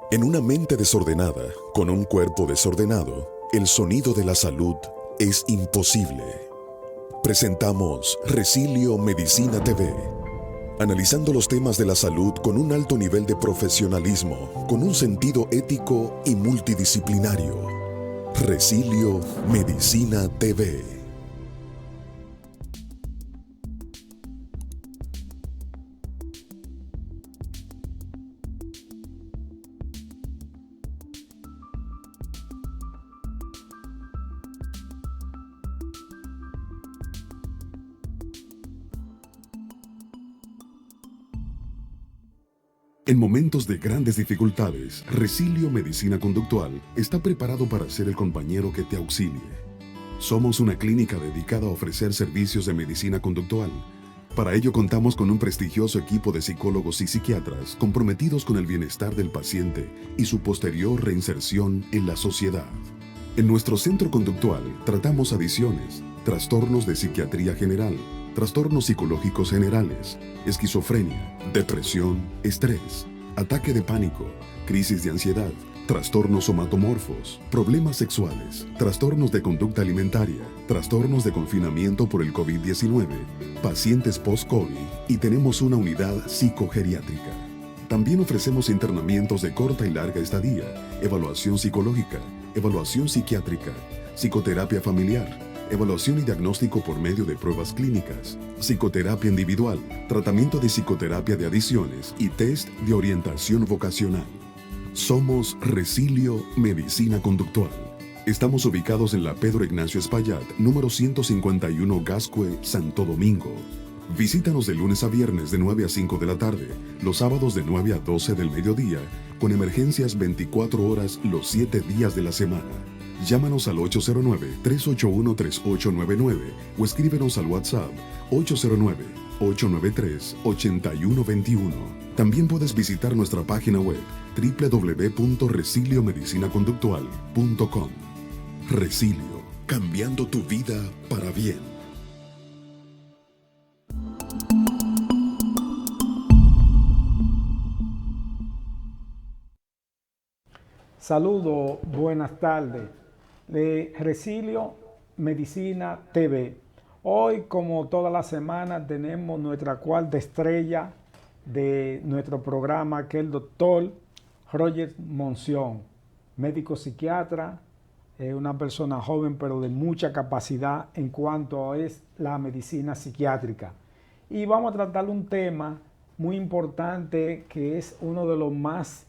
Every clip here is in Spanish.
En una mente desordenada, con un cuerpo desordenado, el sonido de la salud es imposible. Presentamos Resilio Medicina TV, analizando los temas de la salud con un alto nivel de profesionalismo, con un sentido ético y multidisciplinario. Resilio Medicina TV. En momentos de grandes dificultades, Resilio Medicina Conductual está preparado para ser el compañero que te auxilie. Somos una clínica dedicada a ofrecer servicios de medicina conductual. Para ello contamos con un prestigioso equipo de psicólogos y psiquiatras comprometidos con el bienestar del paciente y su posterior reinserción en la sociedad. En nuestro centro conductual tratamos adicciones, trastornos de psiquiatría general, trastornos psicológicos generales, esquizofrenia, depresión, estrés, ataque de pánico, crisis de ansiedad, trastornos somatomorfos, problemas sexuales, trastornos de conducta alimentaria, trastornos de confinamiento por el COVID-19, pacientes post-COVID y tenemos una unidad psicogeriátrica. También ofrecemos internamientos de corta y larga estadía, evaluación psicológica, evaluación psiquiátrica, psicoterapia familiar, evaluación y diagnóstico por medio de pruebas clínicas, psicoterapia individual, tratamiento de psicoterapia de adicciones y test de orientación vocacional. Somos Resilio Medicina Conductual. Estamos ubicados en la Pedro Ignacio Espaillat, número 151 Gascue, Santo Domingo. Visítanos de lunes a viernes de 9 a 5 de la tarde, los sábados de 9 a 12 del mediodía, con emergencias 24 horas los 7 días de la semana. Llámanos al 809-381-3899 o escríbenos al WhatsApp 809-893-8121. También puedes visitar nuestra página web www.resiliomedicinaconductual.com. Resilio, cambiando tu vida para bien. Saludos, buenas tardes. De Resilio Medicina TV. Hoy, como toda la semana, tenemos nuestra cuarta estrella de nuestro programa, que es el doctor Roger Monción, médico psiquiatra, una persona joven pero de mucha capacidad en cuanto a la medicina psiquiátrica. Y vamos a tratar un tema muy importante que es uno de los más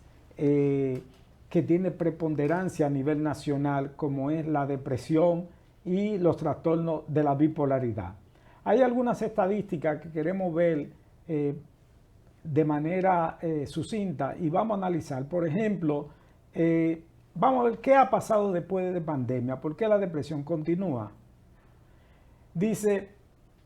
que tiene preponderancia a nivel nacional, como es la depresión y los trastornos de la bipolaridad. Hay algunas estadísticas que queremos ver de manera sucinta y vamos a analizar. Por ejemplo, vamos a ver qué ha pasado después de pandemia, por qué la depresión continúa. Dice,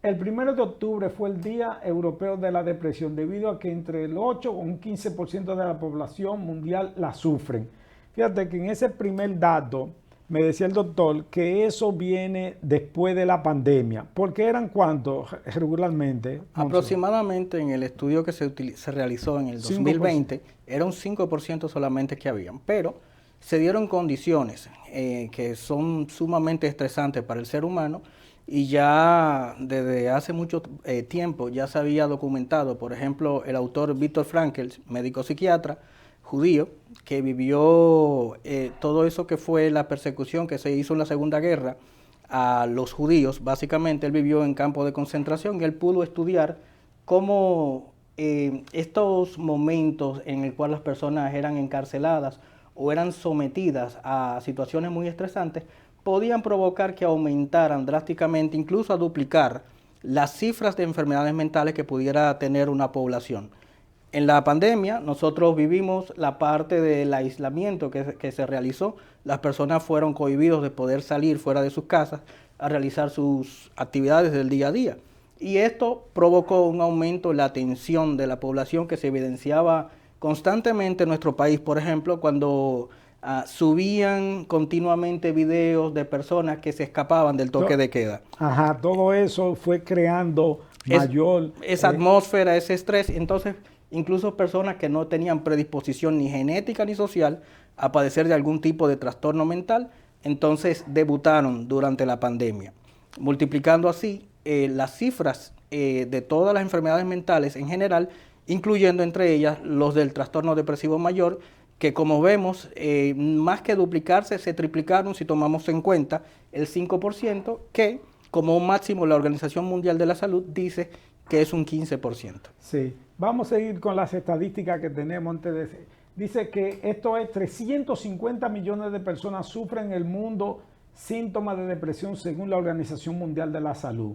el 1 de octubre fue el Día Europeo de la Depresión, debido a que entre el 8 o un 15% de la población mundial la sufren. Fíjate que en ese primer dato me decía el doctor que eso viene después de la pandemia. ¿Porque eran cuántos regularmente? Aproximadamente en el estudio que se realizó en el 2020, 5%. Era un 5% solamente que habían, pero se dieron condiciones que son sumamente estresantes para el ser humano. Y ya desde hace mucho tiempo ya se había documentado, por ejemplo, el autor Viktor Frankl, médico psiquiatra judío, que vivió todo eso que fue la persecución que se hizo en la Segunda Guerra a los judíos. Básicamente él vivió en campos de concentración y él pudo estudiar cómo estos momentos en el cual las personas eran encarceladas o eran sometidas a situaciones muy estresantes podían provocar que aumentaran drásticamente, incluso a duplicar las cifras de enfermedades mentales que pudiera tener una población. En la pandemia nosotros vivimos la parte del aislamiento que se realizó. Las personas fueron cohibidos de poder salir fuera de sus casas a realizar sus actividades del día a día. Y esto provocó un aumento en la tensión de la población que se evidenciaba constantemente en nuestro país. Por ejemplo, cuando subían continuamente videos de personas que se escapaban del toque de queda. Todo eso fue creando mayor... Esa atmósfera, ese estrés. Entonces, incluso personas que no tenían predisposición ni genética ni social a padecer de algún tipo de trastorno mental, entonces debutaron durante la pandemia, multiplicando así las cifras de todas las enfermedades mentales en general, incluyendo entre ellas los del trastorno depresivo mayor, que como vemos, más que duplicarse, se triplicaron si tomamos en cuenta el 5%, que como un máximo la Organización Mundial de la Salud dice que es un 15%. Sí, vamos a seguir con las estadísticas que tenemos antes de... Dice que esto es 350 millones de personas sufren en el mundo síntomas de depresión según la Organización Mundial de la Salud.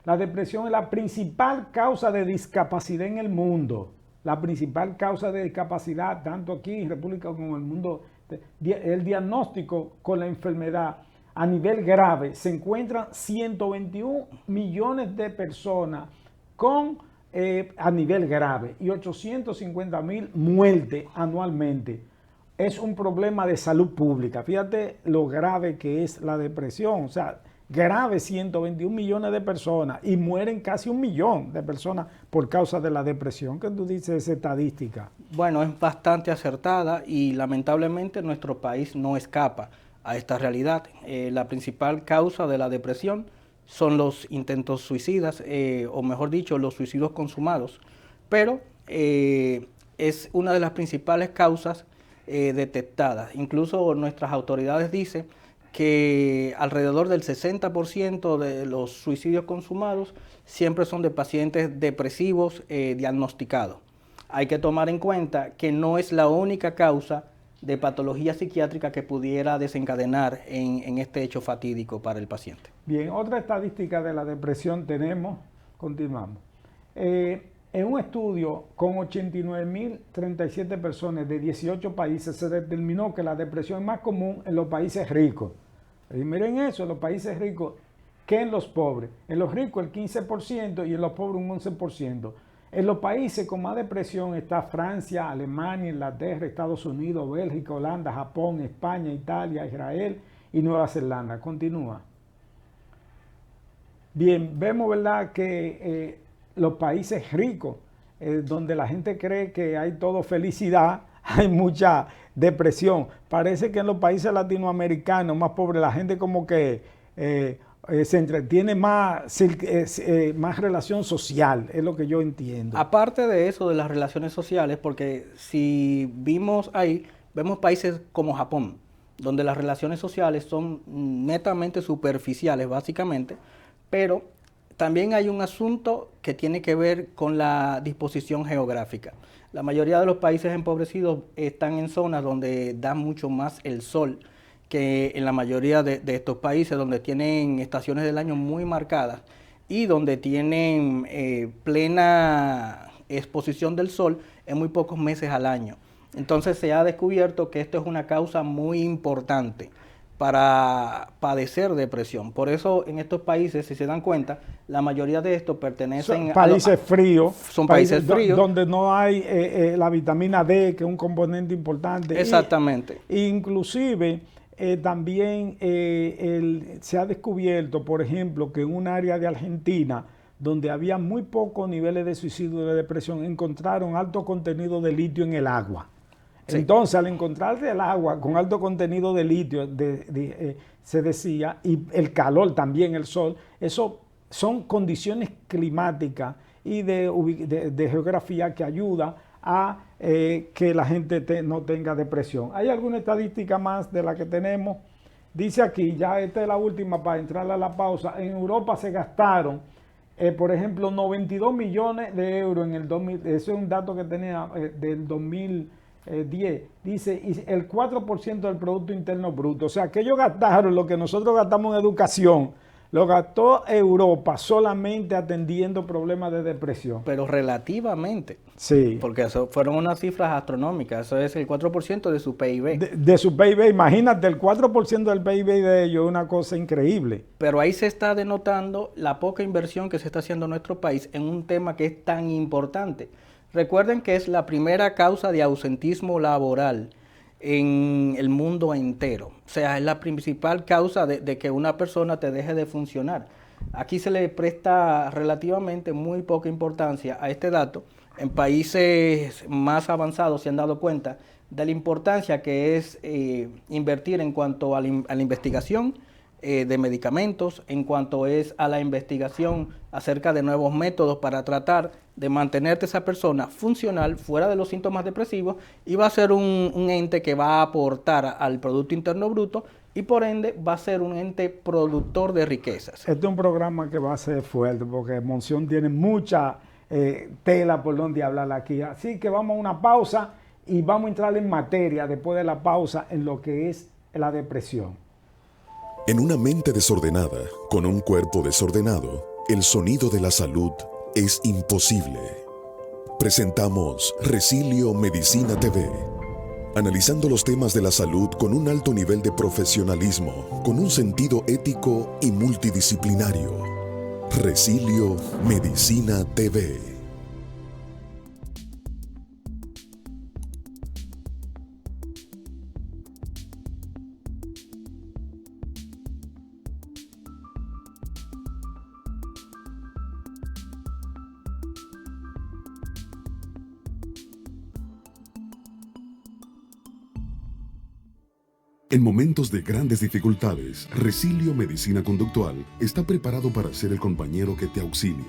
La depresión es la principal causa de discapacidad en el mundo. La principal causa de discapacidad, tanto aquí en República como en el mundo. El diagnóstico con la enfermedad a nivel grave se encuentran 121 millones de personas con a nivel grave y 850,000 muertes anualmente. Es un problema de salud pública. Fíjate lo grave que es la depresión. O sea, grave 121 millones de personas y mueren casi 1 millón de personas por causa de la depresión. ¿Qué tú dices de esa estadística? Bueno, es bastante acertada y lamentablemente nuestro país no escapa a esta realidad. La principal causa de la depresión son los intentos suicidas, o mejor dicho, los suicidios consumados, pero es una de las principales causas detectadas. Incluso nuestras autoridades dicen que alrededor del 60% de los suicidios consumados siempre son de pacientes depresivos diagnosticados. Hay que tomar en cuenta que no es la única causa de patología psiquiátrica que pudiera desencadenar en este hecho fatídico para el paciente. Bien, otra estadística de la depresión tenemos, continuamos. En un estudio con 89.037 personas de 18 países se determinó que la depresión es más común en los países ricos. Y miren eso, en los países ricos que en los pobres. En los ricos el 15% y en los pobres un 11%. En los países con más depresión está Francia, Alemania, Inglaterra, Estados Unidos, Bélgica, Holanda, Japón, España, Italia, Israel y Nueva Zelanda. Continúa. Bien, vemos, ¿verdad?, que los países ricos, donde la gente cree que hay todo felicidad, hay mucha depresión. Parece que en los países latinoamericanos más pobres la gente como que se entretiene más, más relación social, es lo que yo entiendo. Aparte de eso, de las relaciones sociales, porque si vimos ahí, vemos países como Japón, donde las relaciones sociales son netamente superficiales, básicamente, pero también hay un asunto que tiene que ver con la disposición geográfica. La mayoría de los países empobrecidos están en zonas donde da mucho más el sol que en la mayoría de estos países, donde tienen estaciones del año muy marcadas y donde tienen plena exposición del sol en muy pocos meses al año. Entonces se ha descubierto que esto es una causa muy importante para padecer depresión. Por eso en estos países, si se dan cuenta, la mayoría de estos pertenecen a países fríos. Son países fríos. Donde no hay la vitamina D, que es un componente importante. Exactamente. Inclusive también se ha descubierto, por ejemplo, que en un área de Argentina, donde había muy pocos niveles de suicidio y de depresión, encontraron alto contenido de litio en el agua. Sí. Entonces, al encontrarse el agua con alto contenido de litio, se decía, y el calor también, el sol, eso son condiciones climáticas y de geografía que ayuda a que la gente no tenga depresión. ¿Hay alguna estadística más de la que tenemos? Dice aquí, ya esta es la última para entrar a la pausa, en Europa se gastaron, por ejemplo, 92 millones de euros en el 2000, eso es un dato que tenía del 2010, dice, y el 4% del Producto Interno Bruto. O sea, que ellos gastaron lo que nosotros gastamos en educación, lo gastó Europa solamente atendiendo problemas de depresión. Pero relativamente. Sí. Porque eso fueron unas cifras astronómicas, eso es el 4% de su PIB. De su PIB, imagínate, el 4% del PIB de ellos es una cosa increíble. Pero ahí se está denotando la poca inversión que se está haciendo en nuestro país en un tema que es tan importante. Recuerden que es la primera causa de ausentismo laboral en el mundo entero. O sea, es la principal causa de que una persona te deje de funcionar. Aquí se le presta relativamente muy poca importancia a este dato En países más avanzados se han dado cuenta de la importancia que es invertir en cuanto a la investigación de medicamentos, en cuanto es a la investigación acerca de nuevos métodos para tratar de mantenerte esa persona funcional fuera de los síntomas depresivos, y va a ser un ente que va a aportar al Producto Interno Bruto y por ende va a ser un ente productor de riquezas. Este es un programa que va a ser fuerte porque Monción tiene mucha tela por donde hablar aquí. Así que vamos a una pausa y vamos a entrar en materia después de la pausa en lo que es la depresión. En una mente desordenada, con un cuerpo desordenado, el sonido de la salud es imposible. Presentamos Resilio Medicina TV, analizando los temas de la salud con un alto nivel de profesionalismo, con un sentido ético y multidisciplinario. Resilio Medicina TV. En momentos de grandes dificultades, Resilio Medicina Conductual está preparado para ser el compañero que te auxilie.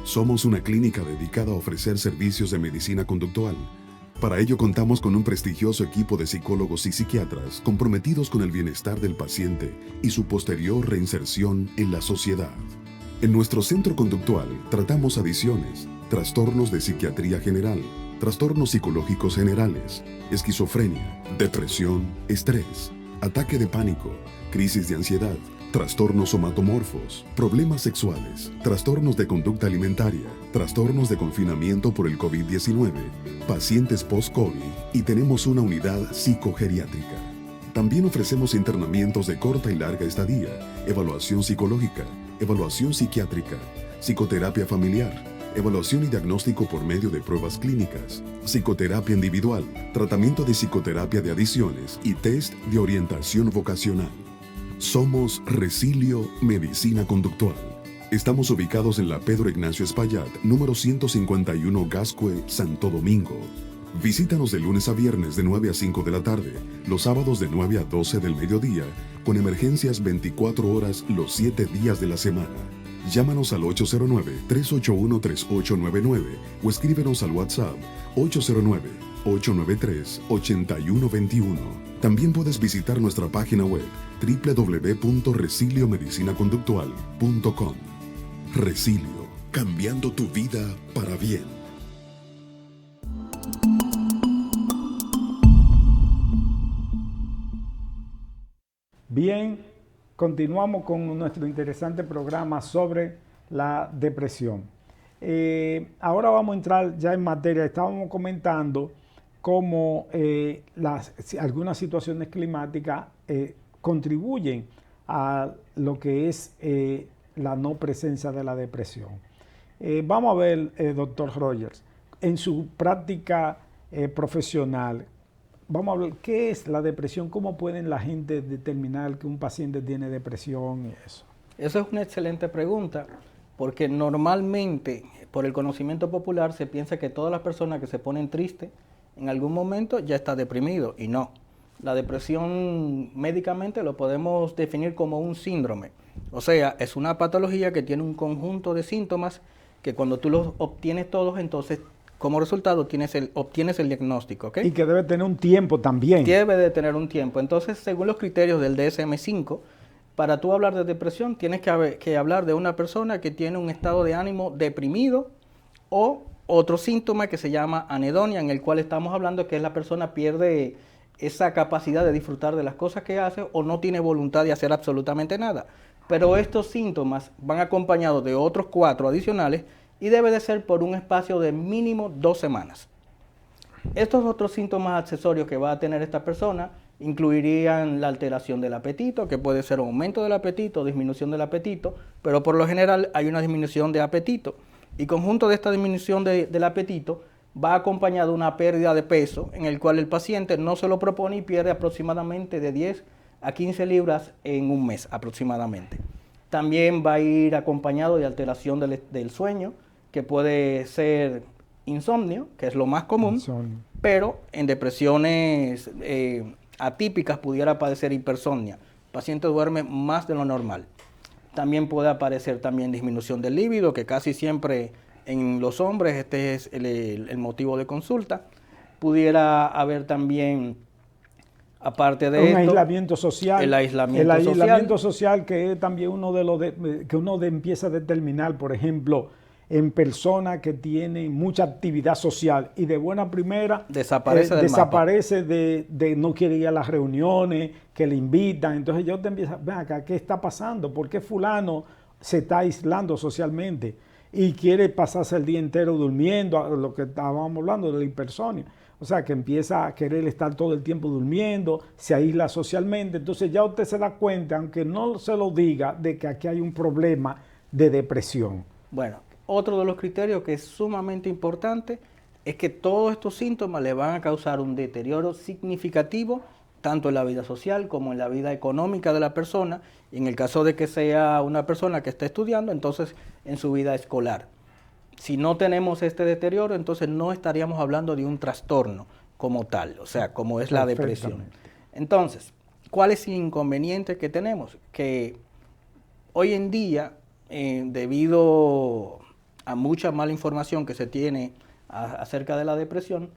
Somos una clínica dedicada a ofrecer servicios de medicina conductual. Para ello contamos con un prestigioso equipo de psicólogos y psiquiatras comprometidos con el bienestar del paciente y su posterior reinserción en la sociedad. En nuestro centro conductual tratamos adicciones, trastornos de psiquiatría general, trastornos psicológicos generales, esquizofrenia, depresión, estrés, ataque de pánico, crisis de ansiedad, trastornos somatomorfos, problemas sexuales, trastornos de conducta alimentaria, trastornos de confinamiento por el COVID-19, pacientes post-COVID y tenemos una unidad psicogeriátrica. También ofrecemos internamientos de corta y larga estadía, evaluación psicológica, evaluación psiquiátrica, psicoterapia familiar, evaluación y diagnóstico por medio de pruebas clínicas, psicoterapia individual, tratamiento de psicoterapia de adicciones y test de orientación vocacional. Somos Resilio Medicina Conductual. Estamos ubicados en la Pedro Ignacio Espaillat, número 151 Gascue, Santo Domingo. Visítanos de lunes a viernes de 9 a 5 de la tarde, los sábados de 9 a 12 del mediodía, con emergencias 24 horas los 7 días de la semana. Llámanos al 809-381-3899 o escríbenos al WhatsApp 809-893-8121. También puedes visitar nuestra página web www.resiliomedicinaconductual.com. Resilio, cambiando tu vida para bien. Bien, continuamos con nuestro interesante programa sobre la depresión. Ahora vamos a entrar ya en materia. Estábamos comentando cómo algunas situaciones climáticas contribuyen a lo que es la no presencia de la depresión. Vamos a ver, doctor Rogers, en su práctica profesional, vamos a hablar, ¿qué es la depresión? ¿Cómo pueden la gente determinar que un paciente tiene depresión y eso? Esa es una excelente pregunta, porque normalmente, por el conocimiento popular, se piensa que todas las personas que se ponen tristes en algún momento ya está deprimido, y no. La depresión médicamente lo podemos definir como un síndrome. O sea, es una patología que tiene un conjunto de síntomas que cuando tú los obtienes todos, entonces como resultado obtienes el diagnóstico, ¿ok? Y que debe tener un tiempo también. Debe de tener un tiempo. Entonces, según los criterios del DSM-5, para tú hablar de depresión, tienes que hablar de una persona que tiene un estado de ánimo deprimido o otro síntoma que se llama anedonia, en el cual estamos hablando que la persona pierde esa capacidad de disfrutar de las cosas que hace o no tiene voluntad de hacer absolutamente nada. Pero estos síntomas van acompañados de otros 4 adicionales y debe de ser por un espacio de mínimo 2 semanas. Estos otros síntomas accesorios que va a tener esta persona incluirían la alteración del apetito, que puede ser un aumento del apetito o disminución del apetito, pero por lo general hay una disminución de apetito. Y conjunto de esta disminución del apetito va acompañado de una pérdida de peso, en el cual el paciente no se lo propone y pierde aproximadamente de 10 a 15 libras en un mes aproximadamente. También va a ir acompañado de alteración del sueño, que puede ser insomnio, que es lo más común, Insomnio. pero en depresiones atípicas pudiera padecer hipersomnia. El paciente duerme más de lo normal. También puede aparecer también disminución del líbido, que casi siempre en los hombres este es el motivo de consulta. Pudiera haber también, aparte de esto, Aislamiento social. el aislamiento social, que es también uno de los que uno empieza a determinar, por ejemplo, en personas que tienen mucha actividad social y de buena primera desaparece de no quiere ir a las reuniones que le invitan. Entonces yo te empiezo, ven acá, ¿qué está pasando? ¿Por qué fulano se está aislando socialmente y quiere pasarse el día entero durmiendo? Lo que estábamos hablando de la hipersomnia. O sea, que empieza a querer estar todo el tiempo durmiendo, se aísla socialmente. Entonces ya usted se da cuenta, aunque no se lo diga, de que aquí hay un problema de depresión. Bueno, otro de los criterios que es sumamente importante es que todos estos síntomas le van a causar un deterioro significativo tanto en la vida social como en la vida económica de la persona, y en el caso de que sea una persona que esté estudiando, entonces en su vida escolar. Si no tenemos este deterioro, entonces no estaríamos hablando de un trastorno como tal, o sea, como es la depresión. Entonces, ¿cuál es el inconveniente que tenemos? Que hoy en día, debido a mucha mala información que se tiene acerca de la depresión,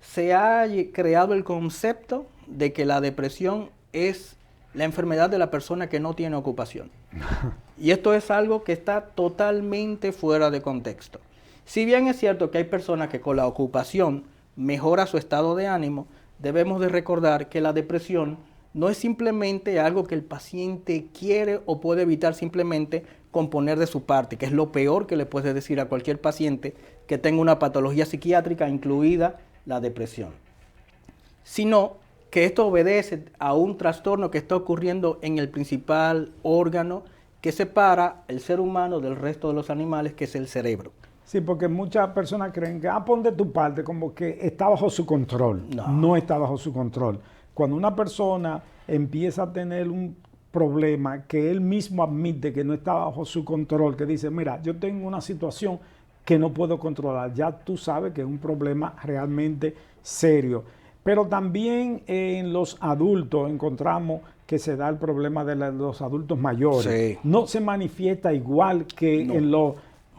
se ha creado el concepto de que la depresión es la enfermedad de la persona que no tiene ocupación. Y esto es algo que está totalmente fuera de contexto. Si bien es cierto que hay personas que con la ocupación mejora su estado de ánimo, debemos de recordar que la depresión no es simplemente algo que el paciente quiere o puede evitar simplemente con poner de su parte, que es lo peor que le puede decir a cualquier paciente que tenga una patología psiquiátrica, incluida la depresión, sino que esto obedece a un trastorno que está ocurriendo en el principal órgano que separa el ser humano del resto de los animales, que es el cerebro. Sí, porque muchas personas creen que, pon de tu parte, como que está bajo su control. No está bajo su control. Cuando una persona empieza a tener un problema que él mismo admite que no está bajo su control, que dice, mira, yo tengo una situación que no puedo controlar, ya tú sabes que es un problema realmente serio. Pero también en los adultos encontramos que se da el problema de los adultos mayores. Sí. No se manifiesta igual que en las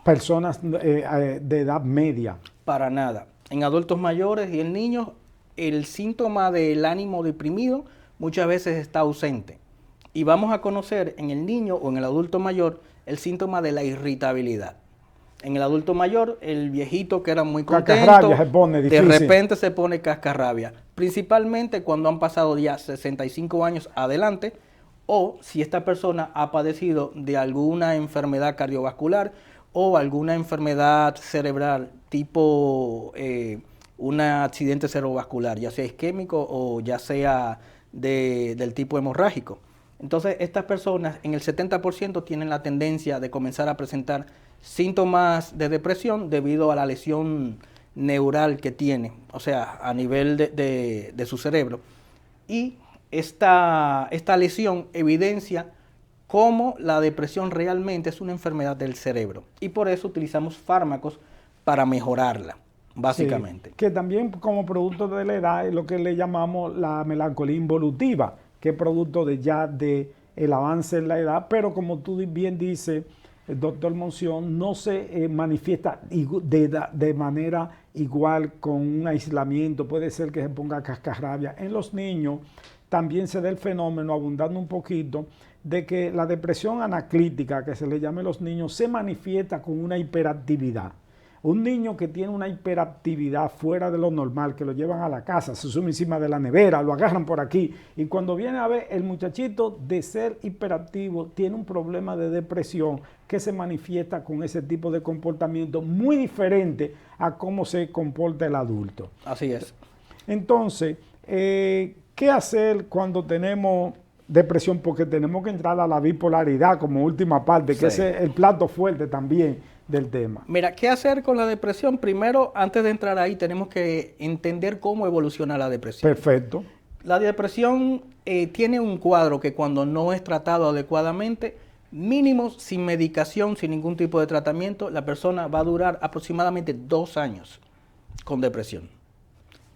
personas de edad media. Para nada. En adultos mayores y en niños, el síntoma del ánimo deprimido muchas veces está ausente. Y vamos a conocer en el niño o en el adulto mayor el síntoma de la irritabilidad. En el adulto mayor, el viejito que era muy contento, de repente se pone cascarrabia. Principalmente cuando han pasado ya 65 años adelante, o si esta persona ha padecido de alguna enfermedad cardiovascular o alguna enfermedad cerebral tipo un accidente cerebrovascular, ya sea isquémico o ya sea del tipo hemorrágico. Entonces, estas personas en el 70% tienen la tendencia de comenzar a presentar síntomas de depresión debido a la lesión neural que tiene, o sea, a nivel de su cerebro. Y esta lesión evidencia cómo la depresión realmente es una enfermedad del cerebro. Y por eso utilizamos fármacos para mejorarla, básicamente. Sí, que también como producto de la edad es lo que le llamamos la melancolía involutiva, que es producto de el avance en la edad, pero como tú bien dices, el doctor Monción, no se manifiesta de manera igual con un aislamiento. Puede ser que se ponga cascarrabia. En los niños también se da el fenómeno, abundando un poquito, de que la depresión anaclítica, que se le llama a los niños, se manifiesta con una hiperactividad. Un niño que tiene una hiperactividad fuera de lo normal, que lo llevan a la casa, se sube encima de la nevera, lo agarran por aquí, y cuando viene a ver, el muchachito de ser hiperactivo tiene un problema de depresión que se manifiesta con ese tipo de comportamiento muy diferente a cómo se comporta el adulto. Así es. Entonces, ¿qué hacer cuando tenemos depresión? Porque tenemos que entrar a la bipolaridad como última parte, que es el plato fuerte también del tema. Mira, ¿qué hacer con la depresión? Primero, antes de entrar ahí, tenemos que entender cómo evoluciona la depresión. Perfecto. La depresión tiene un cuadro que cuando no es tratado adecuadamente, mínimo sin medicación, sin ningún tipo de tratamiento, la persona va a durar aproximadamente 2 años. con depresión.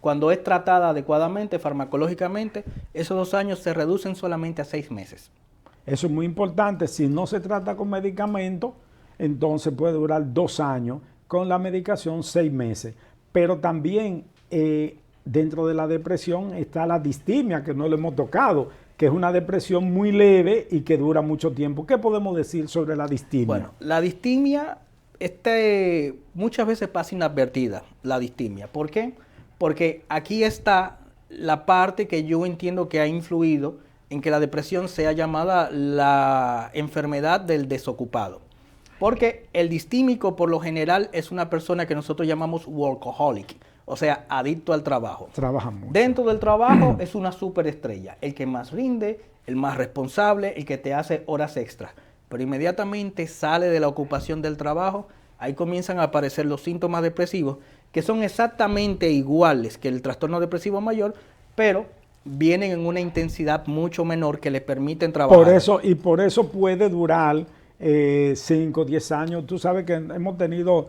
Cuando es tratada adecuadamente, farmacológicamente, esos 2 años se reducen solamente a 6 meses. Eso es muy importante. Si no se trata con medicamento, entonces puede durar 2 años. Con la medicación, 6 meses. Pero también dentro de la depresión está la distimia, que no lo hemos tocado, que es una depresión muy leve y que dura mucho tiempo. ¿Qué podemos decir sobre la distimia? Bueno, la distimia muchas veces pasa inadvertida, la distimia. ¿Por qué? Porque aquí está la parte que yo entiendo que ha influido en que la depresión sea llamada la enfermedad del desocupado. Porque el distímico por lo general es una persona que nosotros llamamos workaholic, o sea, adicto al trabajo. Trabaja mucho. Dentro del trabajo es una superestrella, el que más rinde, el más responsable, el que te hace horas extras. Pero inmediatamente sale de la ocupación del trabajo, ahí comienzan a aparecer los síntomas depresivos, que son exactamente iguales que el trastorno depresivo mayor, pero vienen en una intensidad mucho menor que le permiten trabajar. Por eso puede durar 5 o 10 años. Tú sabes que hemos tenido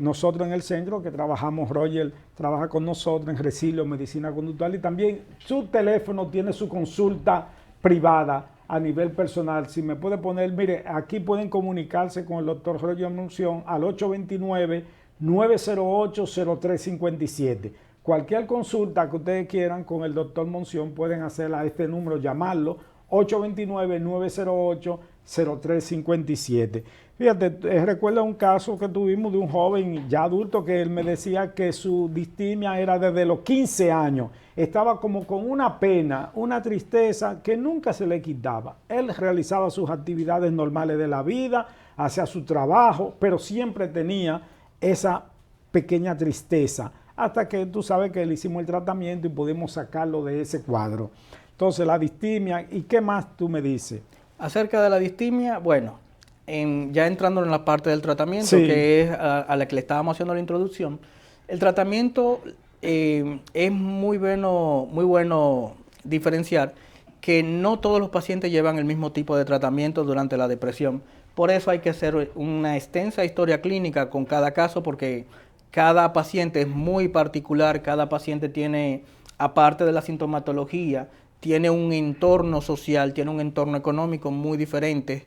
nosotros en el centro que trabajamos, Roger trabaja con nosotros en Resilio Medicina Conductual, y también su teléfono tiene su consulta privada a nivel personal. Si me puede poner, mire, aquí pueden comunicarse con el doctor Roger Monción al 829-908-0357. Cualquier consulta que ustedes quieran con el doctor Monción pueden hacerla a este número, llamarlo 829-908-0357. Fíjate, recuerdo un caso que tuvimos de un joven ya adulto que él me decía que su distimia era desde los 15 años. Estaba como con una pena, una tristeza que nunca se le quitaba. Él realizaba sus actividades normales de la vida, hacía su trabajo, pero siempre tenía esa pequeña tristeza. Hasta que tú sabes que le hicimos el tratamiento y pudimos sacarlo de ese cuadro. Entonces, la distimia, ¿y qué más tú me dices? Acerca de la distimia, bueno, ya entrando en la parte del tratamiento, sí, que es a la que le estábamos haciendo la introducción, el tratamiento es muy bueno diferenciar que no todos los pacientes llevan el mismo tipo de tratamiento durante la depresión. Por eso hay que hacer una extensa historia clínica con cada caso, porque cada paciente es muy particular, cada paciente tiene, aparte de la sintomatología, tiene un entorno social, tiene un entorno económico muy diferente.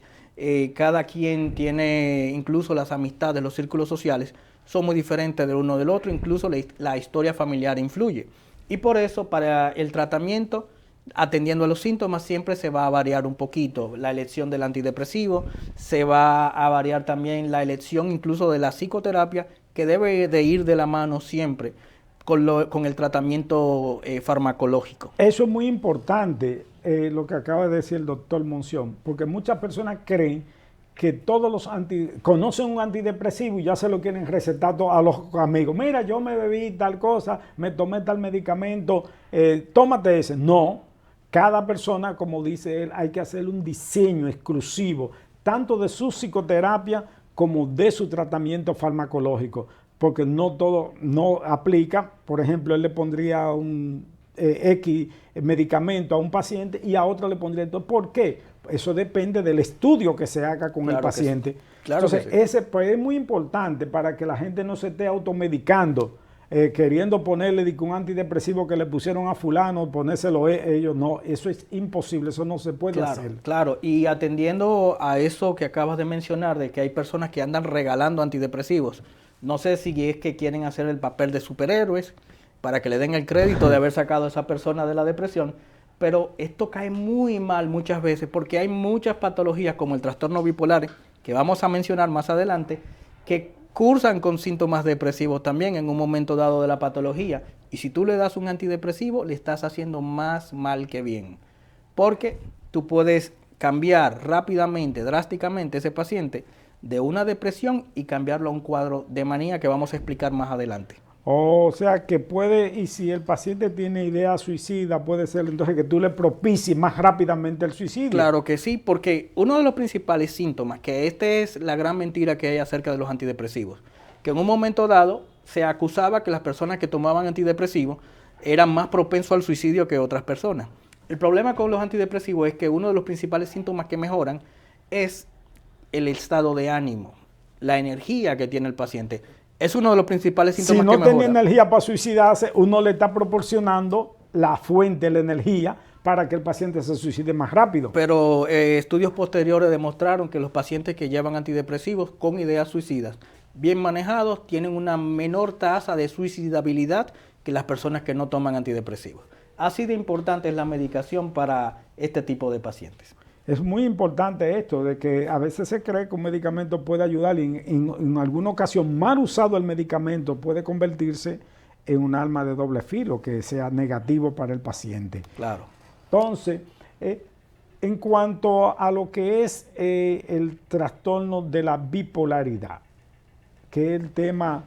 Cada quien tiene, incluso las amistades, los círculos sociales, son muy diferentes del uno del otro, incluso la historia familiar influye. Y por eso, para el tratamiento, atendiendo a los síntomas, siempre se va a variar un poquito la elección del antidepresivo, se va a variar también la elección incluso de la psicoterapia, que debe de ir de la mano siempre con el tratamiento farmacológico. Eso es muy importante, lo que acaba de decir el doctor Monción, porque muchas personas creen que todos conocen un antidepresivo y ya se lo quieren recetar a los amigos. Mira, yo me bebí tal cosa, me tomé tal medicamento, tómate ese. No, cada persona, como dice él, hay que hacerle un diseño exclusivo, tanto de su psicoterapia como de su tratamiento farmacológico, porque no todo no aplica. Por ejemplo, él le pondría un X medicamento a un paciente y a otro le pondría esto. ¿Por qué? Eso depende del estudio que se haga con el paciente. Sí. Claro. Entonces, ese pues, es muy importante para que la gente no se esté automedicando, queriendo ponerle un antidepresivo que le pusieron a fulano, ponérselo ellos. No, eso es imposible, eso no se puede hacer. Claro, y atendiendo a eso que acabas de mencionar, de que hay personas que andan regalando antidepresivos, no sé si es que quieren hacer el papel de superhéroes para que le den el crédito de haber sacado a esa persona de la depresión, pero esto cae muy mal muchas veces porque hay muchas patologías como el trastorno bipolar, que vamos a mencionar más adelante, que cursan con síntomas depresivos también en un momento dado de la patología. Y si tú le das un antidepresivo, le estás haciendo más mal que bien. Porque tú puedes cambiar rápidamente, drásticamente ese paciente de una depresión y cambiarlo a un cuadro de manía que vamos a explicar más adelante. O sea que puede, y si el paciente tiene idea suicida, puede ser entonces que tú le propicies más rápidamente el suicidio. Claro que sí, porque uno de los principales síntomas, que esta es la gran mentira que hay acerca de los antidepresivos, que en un momento dado se acusaba que las personas que tomaban antidepresivos eran más propensos al suicidio que otras personas. El problema con los antidepresivos es que uno de los principales síntomas que mejoran es el estado de ánimo, la energía que tiene el paciente. Es uno de los principales síntomas Si no que tenía mejora. energía para suicidarse, uno le está proporcionando la fuente de la energía para que el paciente se suicide más rápido. Pero estudios posteriores demostraron que los pacientes que llevan antidepresivos con ideas suicidas bien manejados tienen una menor tasa de suicidabilidad que las personas que no toman antidepresivos. Así de importante es la medicación para este tipo de pacientes. Es muy importante esto de que a veces se cree que un medicamento puede ayudar y en alguna ocasión mal usado el medicamento puede convertirse en un arma de doble filo que sea negativo para el paciente. Claro. Entonces, en cuanto a lo que es el trastorno de la bipolaridad, que es el tema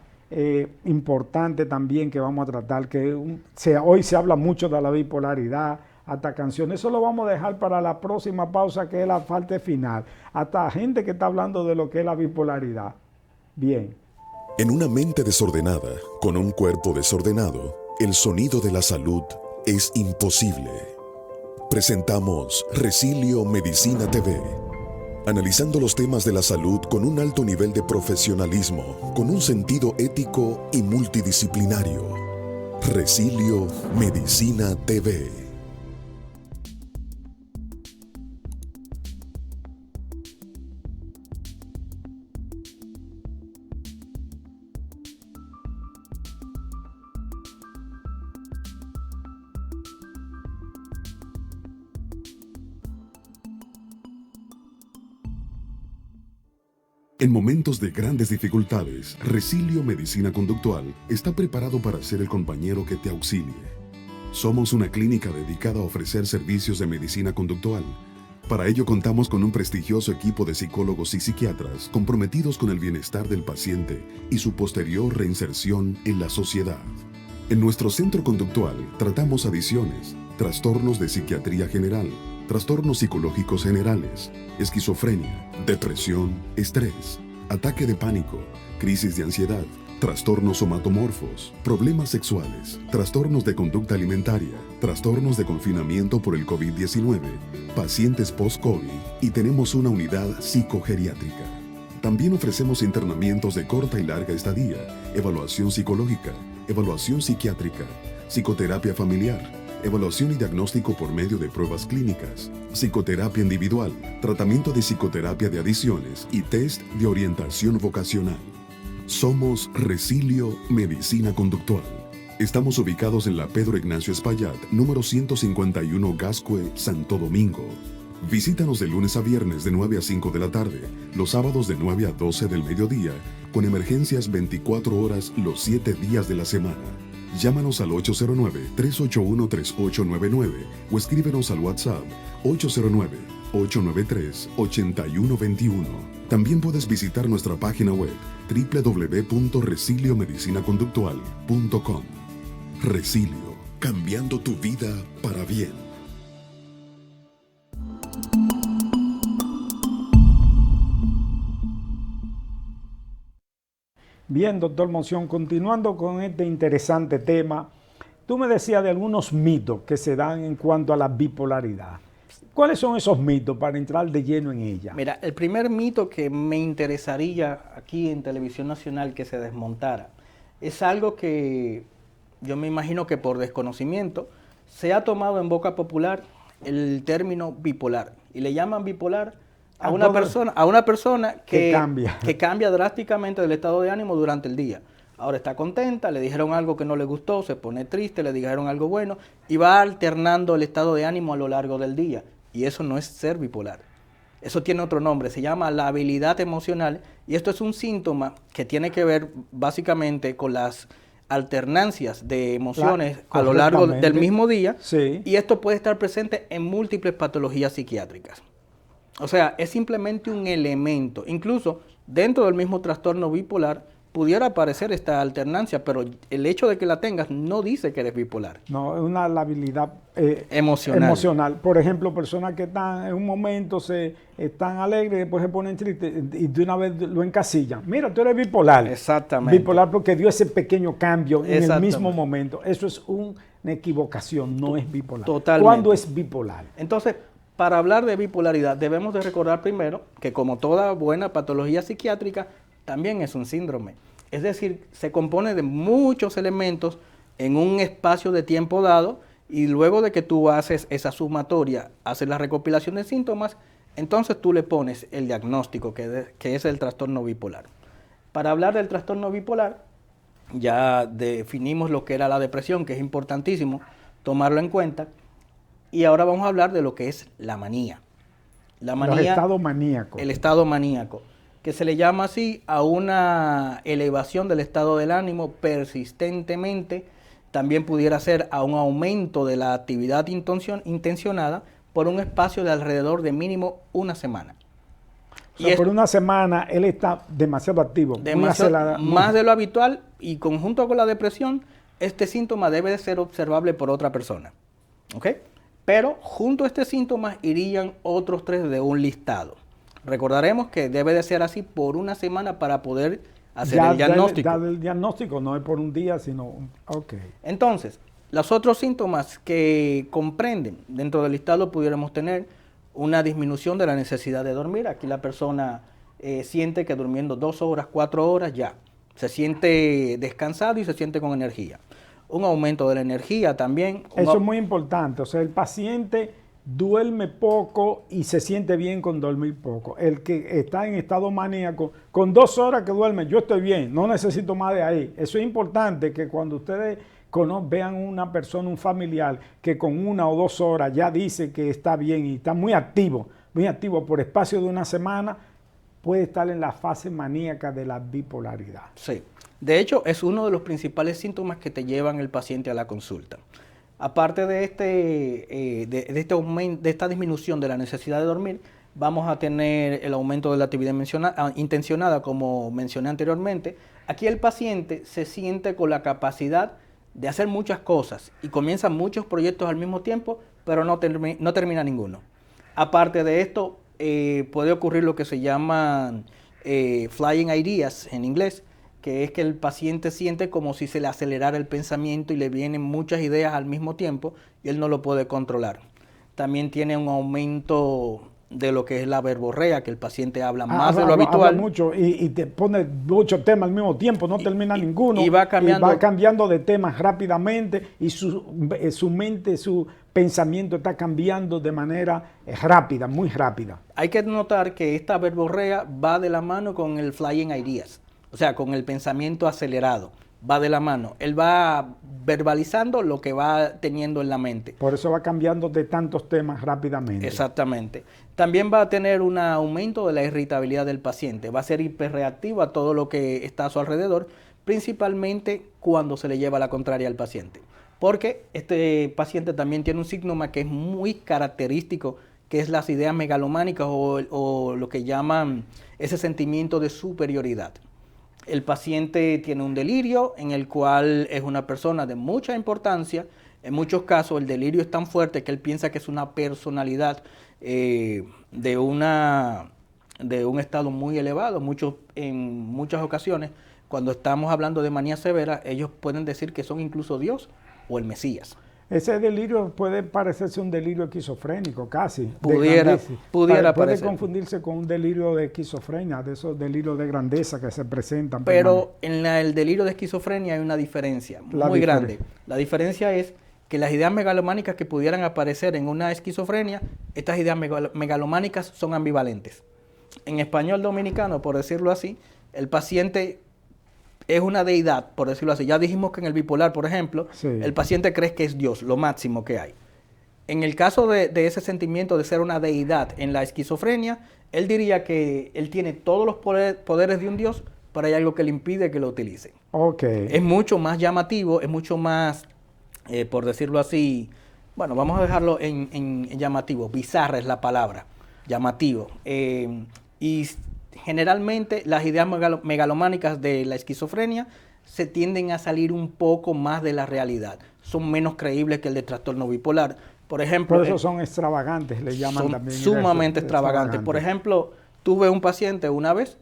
importante también que vamos a tratar, que hoy se habla mucho de la bipolaridad, hasta canciones, eso lo vamos a dejar para la próxima pausa, que es la parte final, hasta gente que está hablando de lo que es la bipolaridad. Bien. En una mente desordenada, con un cuerpo desordenado, el sonido de la salud es imposible. Presentamos Resilio Medicina TV, analizando los temas de la salud con un alto nivel de profesionalismo, con un sentido ético y multidisciplinario. Resilio Medicina TV. En momentos de grandes dificultades, Resilio Medicina Conductual está preparado para ser el compañero que te auxilie. Somos una clínica dedicada a ofrecer servicios de medicina conductual. Para ello contamos con un prestigioso equipo de psicólogos y psiquiatras comprometidos con el bienestar del paciente y su posterior reinserción en la sociedad. En nuestro centro conductual tratamos adicciones, trastornos de psiquiatría general, trastornos psicológicos generales, esquizofrenia, depresión, estrés, ataque de pánico, crisis de ansiedad, trastornos somatomorfos, problemas sexuales, trastornos de conducta alimentaria, trastornos de confinamiento por el COVID-19, pacientes post-COVID y tenemos una unidad psicogeriátrica. También ofrecemos internamientos de corta y larga estadía, evaluación psicológica, evaluación psiquiátrica, psicoterapia familiar, evaluación y diagnóstico por medio de pruebas clínicas, psicoterapia individual, tratamiento de psicoterapia de adicciones y test de orientación vocacional. Somos Resilio Medicina Conductual. Estamos ubicados en la Pedro Ignacio Espaillat, número 151 Gascue, Santo Domingo. Visítanos de lunes a viernes de 9 a 5 de la tarde, los sábados de 9 a 12 del mediodía, con emergencias 24 horas los 7 días de la semana. Llámanos al 809-381-3899 o escríbenos al WhatsApp 809-893-8121. También puedes visitar nuestra página web www.resiliomedicinaconductual.com. Resilio, cambiando tu vida para bien. Bien, doctor Monción, continuando con este interesante tema, tú me decías de algunos mitos que se dan en cuanto a la bipolaridad. ¿Cuáles son esos mitos para entrar de lleno en ella? Mira, el primer mito que me interesaría aquí en Televisión Nacional que se desmontara es algo que yo me imagino que por desconocimiento se ha tomado en boca popular el término bipolar y le llaman bipolar a una persona que cambia drásticamente del estado de ánimo durante el día. Ahora está contenta, le dijeron algo que no le gustó, se pone triste, le dijeron algo bueno y va alternando el estado de ánimo a lo largo del día. Y eso no es ser bipolar. Eso tiene otro nombre, se llama labilidad emocional y esto es un síntoma que tiene que ver básicamente con las alternancias de emociones a lo largo del mismo día, sí. Y esto puede estar presente en múltiples patologías psiquiátricas. O sea, es simplemente un elemento. Incluso dentro del mismo trastorno bipolar pudiera aparecer esta alternancia, pero el hecho de que la tengas no dice que eres bipolar. No, es una labilidad emocional. Por ejemplo, personas que están en un momento están alegres y después se ponen tristes y de una vez lo encasillan. Mira, tú eres bipolar. Exactamente. Bipolar porque dio ese pequeño cambio en el mismo momento. Eso es una equivocación, no es bipolar. Totalmente. ¿Cuándo es bipolar? Entonces, para hablar de bipolaridad debemos de recordar primero que como toda buena patología psiquiátrica, también es un síndrome. Es decir, se compone de muchos elementos en un espacio de tiempo dado y luego de que tú haces esa sumatoria, haces la recopilación de síntomas, entonces tú le pones el diagnóstico que es el trastorno bipolar. Para hablar del trastorno bipolar, ya definimos lo que era la depresión, que es importantísimo tomarlo en cuenta, y ahora vamos a hablar de lo que es la manía. La manía, los estados maníacos. El estado maníaco, que se le llama así a una elevación del estado del ánimo persistentemente. También pudiera ser a un aumento de la actividad intencionada por un espacio de alrededor de mínimo una semana. O sea, por una semana él está demasiado activo, más de lo habitual, y conjunto con la depresión, este síntoma debe de ser observable por otra persona. ¿Ok? Pero junto a este síntoma irían otros 3 de un listado. Recordaremos que debe de ser así por una semana para poder hacer el diagnóstico. El diagnóstico no es por un día, sino... Ok. Entonces, los otros síntomas que comprenden dentro del listado pudiéramos tener una disminución de la necesidad de dormir. Aquí la persona siente que durmiendo 2 horas, 4 horas ya se siente descansado y se siente con energía. Un aumento de la energía también. Eso es muy importante. O sea, el paciente duerme poco y se siente bien con dormir poco. El que está en estado maníaco, con 2 horas que duerme, yo estoy bien, no necesito más de ahí. Eso es importante, que cuando ustedes vean una persona, un familiar, que con 1 o 2 horas ya dice que está bien y está muy activo por espacio de una semana, puede estar en la fase maníaca de la bipolaridad. Sí. De hecho, es uno de los principales síntomas que te llevan el paciente a la consulta. Aparte de esta disminución de la necesidad de dormir, vamos a tener el aumento de la actividad intencionada, como mencioné anteriormente. Aquí el paciente se siente con la capacidad de hacer muchas cosas y comienza muchos proyectos al mismo tiempo, pero no termina ninguno. Aparte de esto, puede ocurrir lo que se llaman flying ideas en inglés, que es que el paciente siente como si se le acelerara el pensamiento y le vienen muchas ideas al mismo tiempo y él no lo puede controlar. También tiene un aumento de lo que es la verborrea, que el paciente habla más de lo habitual. Habla mucho y te pone muchos temas al mismo tiempo, no termina ninguno. Y va cambiando de temas rápidamente y su mente, su pensamiento está cambiando de manera rápida, muy rápida. Hay que notar que esta verborrea va de la mano con el flying ideas. O sea, con el pensamiento acelerado, va de la mano. Él va verbalizando lo que va teniendo en la mente. Por eso va cambiando de tantos temas rápidamente. Exactamente. También va a tener un aumento de la irritabilidad del paciente. Va a ser hiperreactivo a todo lo que está a su alrededor, principalmente cuando se le lleva la contraria al paciente. Porque este paciente también tiene un síntoma que es muy característico, que es las ideas megalománicas o lo que llaman ese sentimiento de superioridad. El paciente tiene un delirio en el cual es una persona de mucha importancia. En muchos casos el delirio es tan fuerte que él piensa que es una personalidad de un estado muy elevado. En muchas ocasiones, cuando estamos hablando de manía severa, ellos pueden decir que son incluso Dios o el Mesías. Ese delirio puede parecerse un delirio esquizofrénico, casi. Puede confundirse con un delirio de esquizofrenia, de esos delirios de grandeza que se presentan. Pero en el delirio de esquizofrenia hay una diferencia muy grande. La diferencia es que las ideas megalománicas que pudieran aparecer en una esquizofrenia, estas ideas megalománicas son ambivalentes. En español dominicano, por decirlo así, el paciente es una deidad, por decirlo así. Ya dijimos que en el bipolar, por ejemplo, sí, el paciente cree que es Dios, lo máximo que hay. En el caso de ese sentimiento de ser una deidad en la esquizofrenia, él diría que él tiene todos los poderes de un Dios, pero hay algo que le impide que lo utilice. Okay. Es mucho más llamativo, es mucho más, por decirlo así, bueno, vamos a dejarlo en llamativo, bizarra es la palabra, llamativo. Y generalmente las ideas megalománicas de la esquizofrenia se tienden a salir un poco más de la realidad. Son menos creíbles que el de trastorno bipolar. Por ejemplo, por eso son extravagantes, le llaman también. Sumamente extravagantes. Por ejemplo, tuve un paciente una vez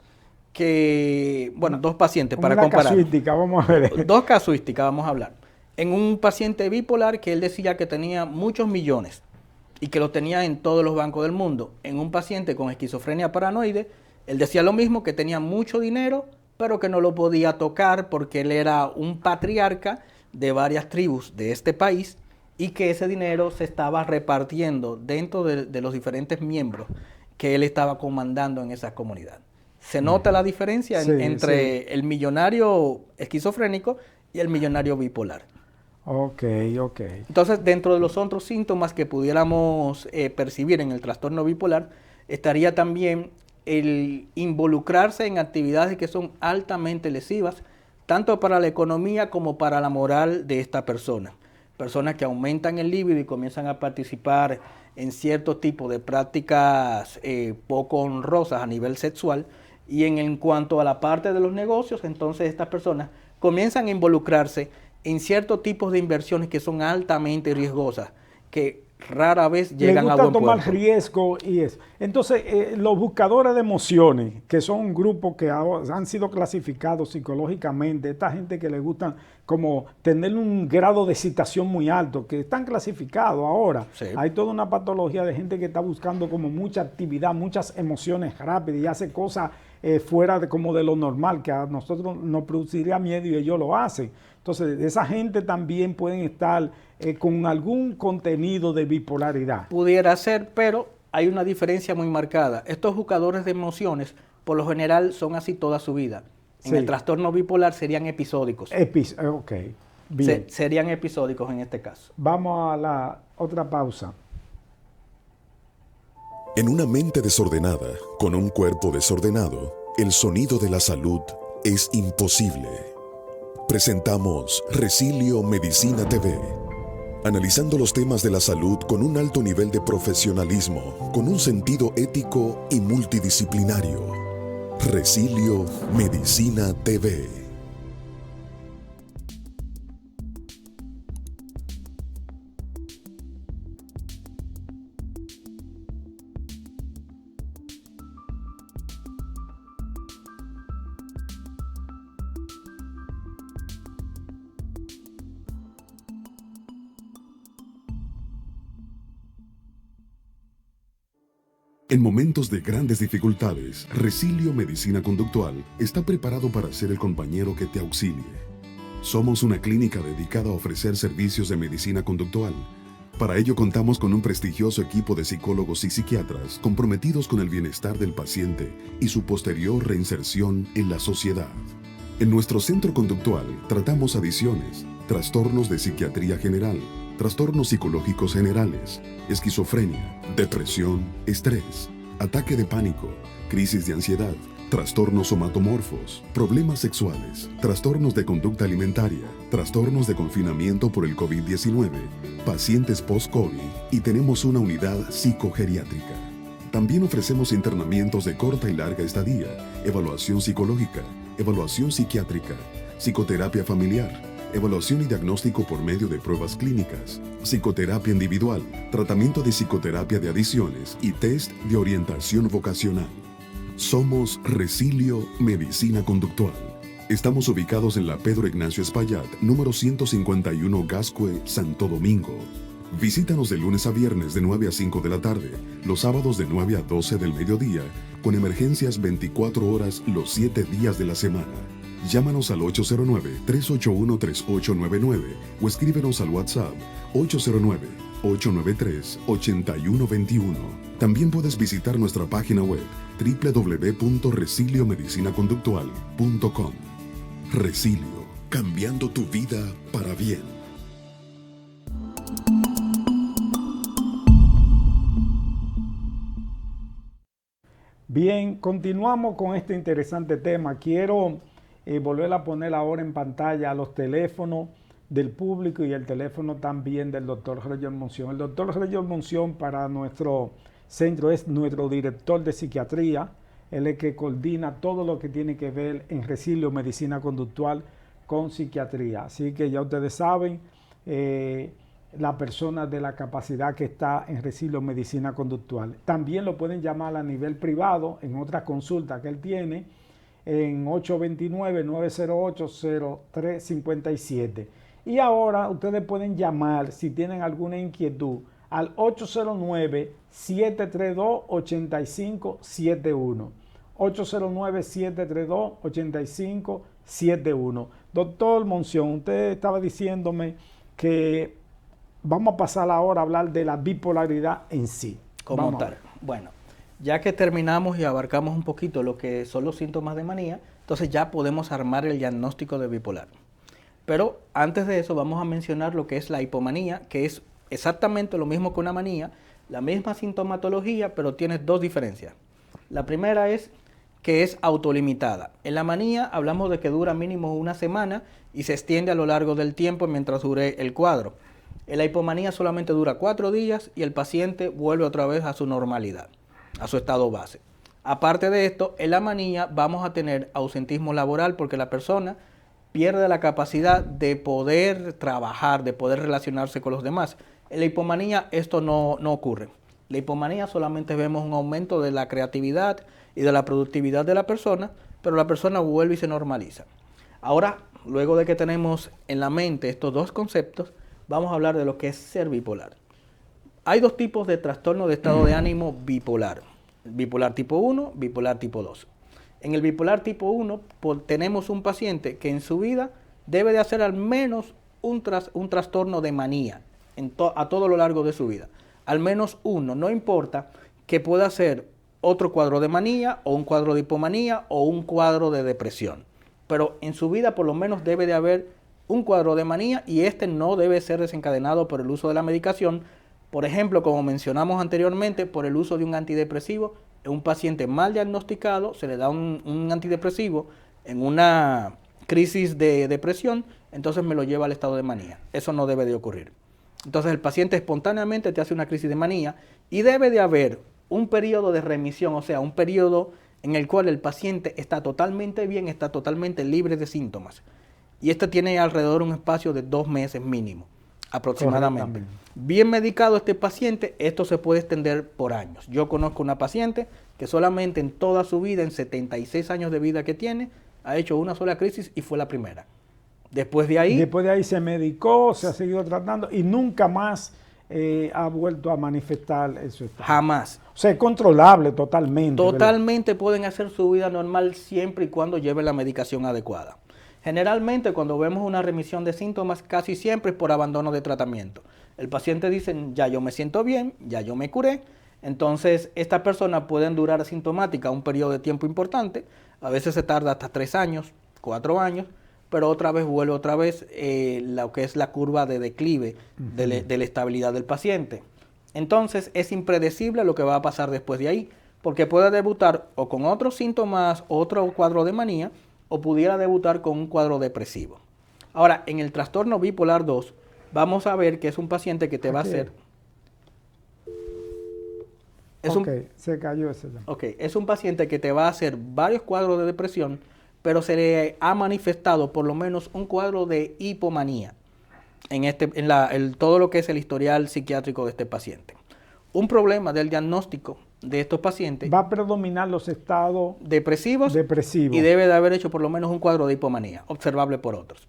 que, bueno, 2 pacientes para comparar. Casuística, vamos a ver. 2 casuísticas, vamos a hablar. En un paciente bipolar que él decía que tenía muchos millones y que los tenía en todos los bancos del mundo. En un paciente con esquizofrenia paranoide, él decía lo mismo, que tenía mucho dinero pero que no lo podía tocar porque él era un patriarca de varias tribus de este país y que ese dinero se estaba repartiendo dentro de los diferentes miembros que él estaba comandando en esa comunidad. Se nota la diferencia entre el millonario esquizofrénico y el millonario bipolar. Ok. Entonces, dentro de los otros síntomas que pudiéramos percibir en el trastorno bipolar, estaría también el involucrarse en actividades que son altamente lesivas, tanto para la economía como para la moral de esta persona. Personas que aumentan el libido y comienzan a participar en cierto tipo de prácticas poco honrosas a nivel sexual. Y en cuanto a la parte de los negocios, entonces estas personas comienzan a involucrarse en ciertos tipos de inversiones que son altamente riesgosas, que rara vez llegan a buen puerto. Tomar riesgo y eso. Entonces, los buscadores de emociones, que son un grupo que han sido clasificados psicológicamente, esta gente que le gustan como tener un grado de excitación muy alto, que están clasificados ahora. Sí. Hay toda una patología de gente que está buscando como mucha actividad, muchas emociones rápidas y hace cosas fuera de como de lo normal, que a nosotros nos produciría miedo y ellos lo hacen. Entonces, esa gente también pueden estar con algún contenido de bipolaridad. Pudiera ser, pero hay una diferencia muy marcada. Estos buscadores de emociones, por lo general, son así toda su vida. En el trastorno bipolar serían episódicos. Ok, bien. Serían episódicos en este caso. Vamos a la otra pausa. En una mente desordenada, con un cuerpo desordenado, el sonido de la salud es imposible. Presentamos Resilio Medicina TV, analizando los temas de la salud con un alto nivel de profesionalismo, con un sentido ético y multidisciplinario. Resilio Medicina TV. En momentos de grandes dificultades, Resilio Medicina Conductual está preparado para ser el compañero que te auxilie. Somos una clínica dedicada a ofrecer servicios de medicina conductual. Para ello contamos con un prestigioso equipo de psicólogos y psiquiatras comprometidos con el bienestar del paciente y su posterior reinserción en la sociedad. En nuestro centro conductual tratamos adicciones, trastornos de psiquiatría general, trastornos psicológicos generales, esquizofrenia, depresión, estrés, ataque de pánico, crisis de ansiedad, trastornos somatomorfos, problemas sexuales, trastornos de conducta alimentaria, trastornos de confinamiento por el COVID-19, pacientes post-COVID y tenemos una unidad psicogeriátrica. También ofrecemos internamientos de corta y larga estadía, evaluación psicológica, evaluación psiquiátrica, psicoterapia familiar, evaluación y diagnóstico por medio de pruebas clínicas, psicoterapia individual, tratamiento de psicoterapia de adicciones y test de orientación vocacional. Somos Resilio Medicina Conductual. Estamos ubicados en la Pedro Ignacio Espaillat, número 151 Gascue, Santo Domingo. Visítanos de lunes a viernes de 9 a 5 de la tarde, los sábados de 9 a 12 del mediodía, con emergencias 24 horas los 7 días de la semana. Llámanos al 809-381-3899 o escríbenos al WhatsApp 809-893-8121. También puedes visitar nuestra página web www.resiliomedicinaconductual.com. Resilio, cambiando tu vida para bien. Bien, continuamos con este interesante tema. Quiero volver a poner ahora en pantalla los teléfonos del público y el teléfono también del doctor Reyor Monción. El doctor Reyor Monción para nuestro centro es nuestro director de psiquiatría. Él es el que coordina todo lo que tiene que ver en Resilio Medicina Conductual con psiquiatría. Así que ya ustedes saben, la persona de la capacidad que está en Resilio Medicina Conductual. También lo pueden llamar a nivel privado en otra consulta que él tiene en 829-908-0357. Y ahora ustedes pueden llamar si tienen alguna inquietud al 809-732-8571. 809-732-8571. Doctor Monción, usted estaba diciéndome que vamos a pasar ahora a hablar de la bipolaridad en sí. Como tal. Bueno, ya que terminamos y abarcamos un poquito lo que son los síntomas de manía, entonces ya podemos armar el diagnóstico de bipolar. Pero antes de eso vamos a mencionar lo que es la hipomanía, que es exactamente lo mismo que una manía, la misma sintomatología, pero tiene dos diferencias. La primera es que es autolimitada. En la manía hablamos de que dura mínimo una semana y se extiende a lo largo del tiempo mientras dure el cuadro. En la hipomanía solamente dura 4 días y el paciente vuelve otra vez a su normalidad, a su estado base. Aparte de esto, en la manía vamos a tener ausentismo laboral porque la persona pierde la capacidad de poder trabajar, de poder relacionarse con los demás. En la hipomanía esto no ocurre. En la hipomanía solamente vemos un aumento de la creatividad y de la productividad de la persona, pero la persona vuelve y se normaliza. Ahora, luego de que tenemos en la mente estos dos conceptos, vamos a hablar de lo que es ser bipolar. Hay dos tipos de trastorno de estado de ánimo bipolar. Bipolar tipo 1, bipolar tipo 2. En el bipolar tipo 1 tenemos un paciente que en su vida debe de hacer al menos un trastorno de manía a todo lo largo de su vida. Al menos uno, no importa que pueda ser otro cuadro de manía o un cuadro de hipomanía o un cuadro de depresión. Pero en su vida por lo menos debe de haber un cuadro de manía y este no debe ser desencadenado por el uso de la medicación. Por ejemplo, como mencionamos anteriormente, por el uso de un antidepresivo. Un paciente mal diagnosticado se le da un antidepresivo en una crisis de depresión, entonces me lo lleva al estado de manía. Eso no debe de ocurrir. Entonces el paciente espontáneamente te hace una crisis de manía y debe de haber un periodo de remisión, o sea, un periodo en el cual el paciente está totalmente bien, está totalmente libre de síntomas. Y este tiene alrededor un espacio de 2 meses mínimo, aproximadamente. Bien medicado este paciente, esto se puede extender por años. Yo conozco una paciente que solamente en toda su vida, en 76 años de vida que tiene, ha hecho una sola crisis y fue la primera. Después de ahí se medicó, se ha seguido tratando y nunca más ha vuelto a manifestar eso. Jamás. O sea, es controlable totalmente. Totalmente, ¿verdad? Pueden hacer su vida normal siempre y cuando lleven la medicación adecuada. Generalmente cuando vemos una remisión de síntomas, casi siempre es por abandono de tratamiento. El paciente dice, ya yo me siento bien, ya yo me curé. Entonces, estas personas pueden durar asintomática un periodo de tiempo importante. A veces se tarda hasta 3 años, 4 años, pero otra vez vuelve lo que es la curva de declive de la estabilidad del paciente. Entonces, es impredecible lo que va a pasar después de ahí, porque puede debutar o con otros síntomas, otro cuadro de manía, o pudiera debutar con un cuadro depresivo. Ahora, en el trastorno bipolar 2, vamos a ver que es un paciente que te va a hacer... Se cayó ese ya. Es un paciente que te va a hacer varios cuadros de depresión, pero se le ha manifestado por lo menos un cuadro de hipomanía en todo lo que es el historial psiquiátrico de este paciente. Un problema del diagnóstico de estos pacientes... Va a predominar los estados depresivos y debe de haber hecho por lo menos un cuadro de hipomanía, observable por otros.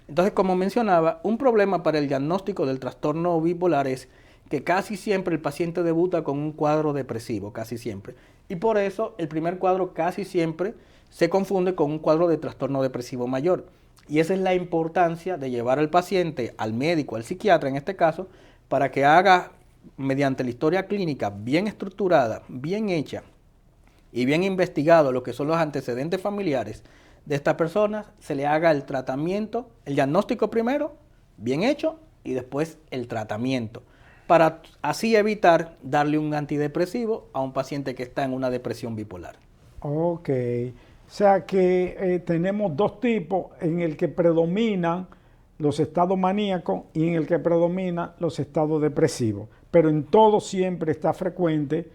Entonces, como mencionaba, un problema para el diagnóstico del trastorno bipolar es que casi siempre el paciente debuta con un cuadro depresivo, casi siempre. Y por eso el primer cuadro casi siempre se confunde con un cuadro de trastorno depresivo mayor. Y esa es la importancia de llevar al paciente, al médico, al psiquiatra en este caso, para que haga, mediante la historia clínica bien estructurada, bien hecha y bien investigado lo que son los antecedentes familiares de estas personas, se le haga el tratamiento, el diagnóstico primero, bien hecho, y después el tratamiento, para así evitar darle un antidepresivo a un paciente que está en una depresión bipolar. Ok, o sea que tenemos dos tipos en el que predominan los estados maníacos y en el que predominan los estados depresivos, pero en todo siempre está frecuente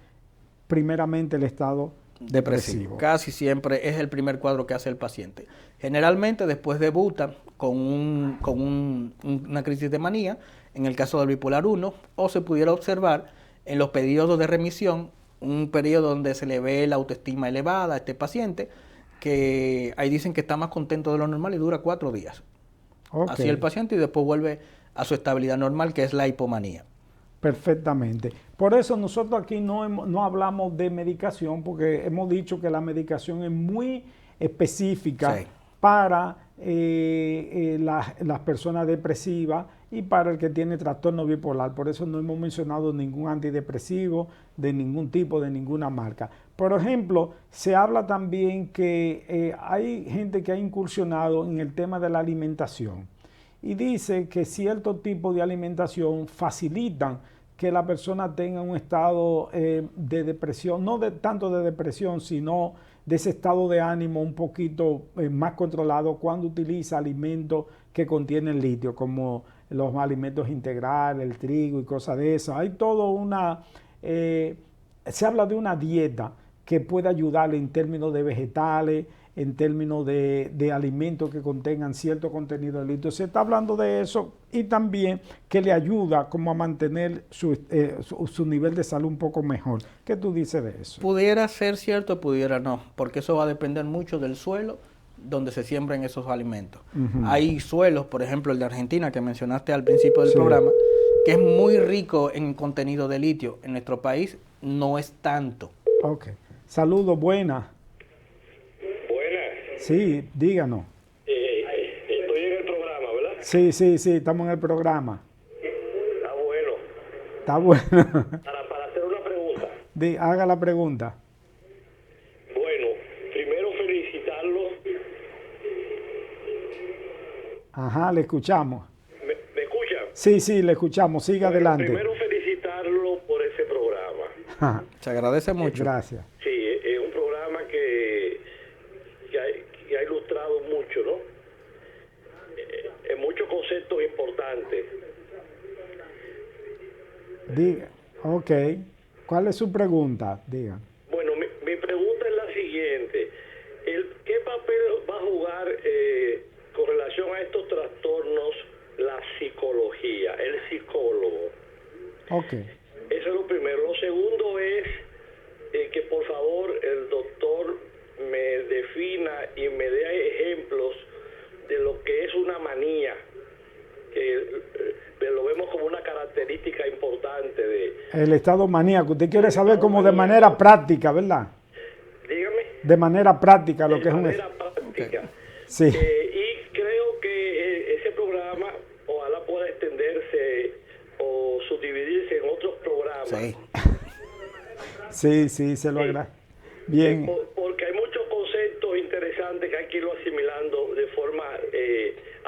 primeramente el estado depresivo. Casi siempre es el primer cuadro que hace el paciente. Generalmente después debuta con una crisis de manía, en el caso del bipolar 1, o se pudiera observar en los periodos de remisión, un periodo donde se le ve la autoestima elevada a este paciente, que ahí dicen que está más contento de lo normal y dura 4 días. Así el paciente y después vuelve a su estabilidad normal, que es la hipomanía. Perfectamente. Por eso nosotros aquí no hablamos de medicación, porque hemos dicho que la medicación es muy específica Sí. para las personas depresivas y para el que tiene trastorno bipolar. Por eso no hemos mencionado ningún antidepresivo de ningún tipo, de ninguna marca. Por ejemplo, se habla también que hay gente que ha incursionado en el tema de la alimentación y dice que ciertos tipos de alimentación facilitan que la persona tenga un estado de depresión, no tanto de depresión, sino de ese estado de ánimo un poquito más controlado cuando utiliza alimentos que contienen litio, como los alimentos integrales, el trigo y cosas de eso. Hay todo se habla de una dieta que puede ayudarle en términos de vegetales, en términos de alimentos que contengan cierto contenido de litio. Se está hablando de eso y también que le ayuda como a mantener su nivel de salud un poco mejor. ¿Qué tú dices de eso? Pudiera ser cierto, pudiera no, porque eso va a depender mucho del suelo donde se siembren esos alimentos. Hay suelos, por ejemplo el de Argentina que mencionaste al principio del programa, que es muy rico en contenido de litio. En nuestro país no es tanto. Ok. Saludos, buenas. Sí, díganos. Estoy en el programa, ¿verdad? Sí, estamos en el programa. Está bueno. Está bueno. Para hacer una pregunta. Haga la pregunta. Bueno, primero felicitarlo. Ajá, le escuchamos. ¿Me escuchan? Sí, le escuchamos. Siga adelante. Primero felicitarlo por ese programa. Ajá. Se agradece mucho. Gracias. Sí, es un programa que ha ilustrado mucho, ¿no? En muchos conceptos importantes. Diga. Ok. ¿Cuál es su pregunta? Diga. Bueno, mi pregunta es la siguiente. ¿Qué papel va a jugar con relación a estos trastornos la psicología, el psicólogo? Ok. Eso es lo primero. Lo segundo es que por favor el doctor me defina y me dé ejemplos de lo que es una manía, que lo vemos como una característica importante de... El estado maníaco. Usted quiere saber como de manera práctica, ¿verdad? Dígame. De manera práctica lo que es un... De manera práctica. Okay. Sí. Y creo que ese programa ojalá pueda extenderse o subdividirse en otros programas. Sí, se lo agradezco. Bien. Porque hay muchos conceptos interesantes que hay que irlo asimilando de forma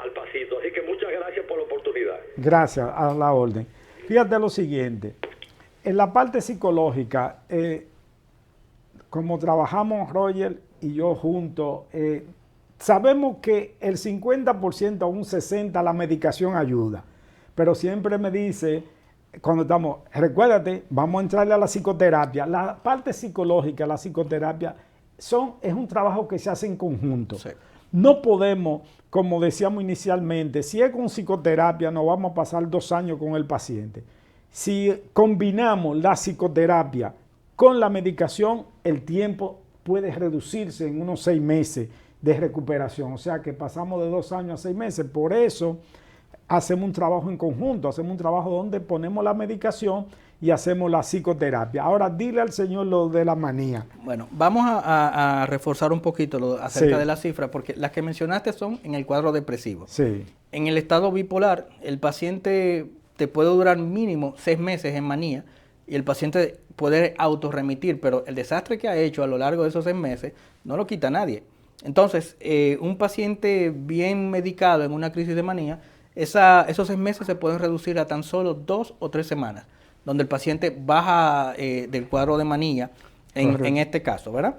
al pasito. Así que muchas gracias por la oportunidad. Gracias, a la orden. Fíjate lo siguiente. En la parte psicológica, como trabajamos Roger y yo juntos, sabemos que el 50% a un 60% la medicación ayuda. Pero siempre me dice, cuando estamos, recuérdate, vamos a entrarle a la psicoterapia. La parte psicológica, la psicoterapia, es un trabajo que se hace en conjunto. Sí. No podemos, como decíamos inicialmente, si es con psicoterapia, nos vamos a pasar 2 años con el paciente. Si combinamos la psicoterapia con la medicación, el tiempo puede reducirse en unos 6 meses de recuperación. O sea que pasamos de 2 años a 6 meses. Por eso hacemos un trabajo en conjunto, hacemos un trabajo donde ponemos la medicación y hacemos la psicoterapia. Ahora dile al señor lo de la manía. Bueno, vamos a reforzar un poquito acerca de las cifras, porque las que mencionaste son en el cuadro depresivo. Sí. En el estado bipolar, el paciente te puede durar mínimo 6 meses en manía y el paciente puede autorremitir, pero el desastre que ha hecho a lo largo de esos 6 meses no lo quita nadie. Entonces, un paciente bien medicado en una crisis de manía, esos 6 meses se pueden reducir a tan solo 2 o 3 semanas, donde el paciente baja del cuadro de manía, en este caso, ¿verdad?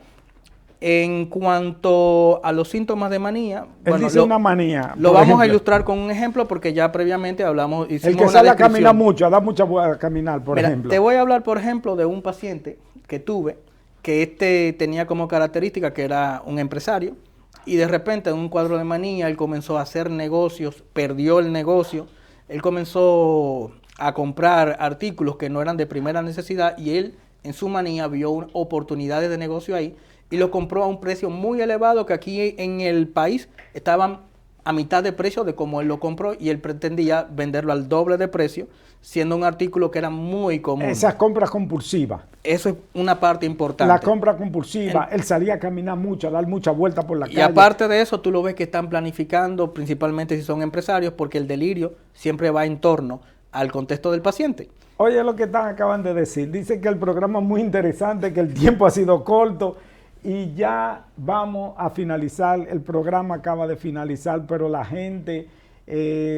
En cuanto a los síntomas de manía, Él dice una manía. Lo vamos a ilustrar con un ejemplo porque ya previamente hablamos. El que sale a caminar mucho, da mucha vuelta a caminar, por ejemplo. Te voy a hablar, por ejemplo, de un paciente que tuve, que tenía como característica que era un empresario, y de repente en un cuadro de manía él comenzó a hacer negocios, perdió el negocio, él comenzó a comprar artículos que no eran de primera necesidad y él en su manía vio oportunidades de negocio ahí y lo compró a un precio muy elevado que aquí en el país estaban a mitad de precio de como él lo compró y él pretendía venderlo al doble de precio, siendo un artículo que era muy común. Esas compras compulsivas. Eso es una parte importante. La compra compulsiva, él salía a caminar mucho, a dar muchas vueltas por la calle. Y aparte de eso, tú lo ves que están planificando, principalmente si son empresarios, porque el delirio siempre va en torno al contexto del paciente. Oye lo que acaban de decir, dice que el programa es muy interesante, que el tiempo ha sido corto y ya vamos a finalizar, el programa acaba de finalizar, pero la gente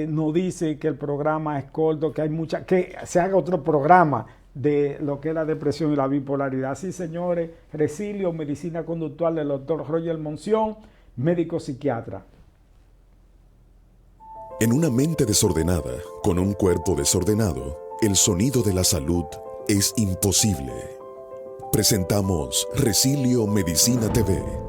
nos dice que el programa es corto, que hay que se haga otro programa de lo que es la depresión y la bipolaridad. Sí, señores, Resilio, Medicina Conductual del doctor Roger Monción, médico psiquiatra. En una mente desordenada, con un cuerpo desordenado, el sonido de la salud es imposible. Presentamos Resilio Medicina TV.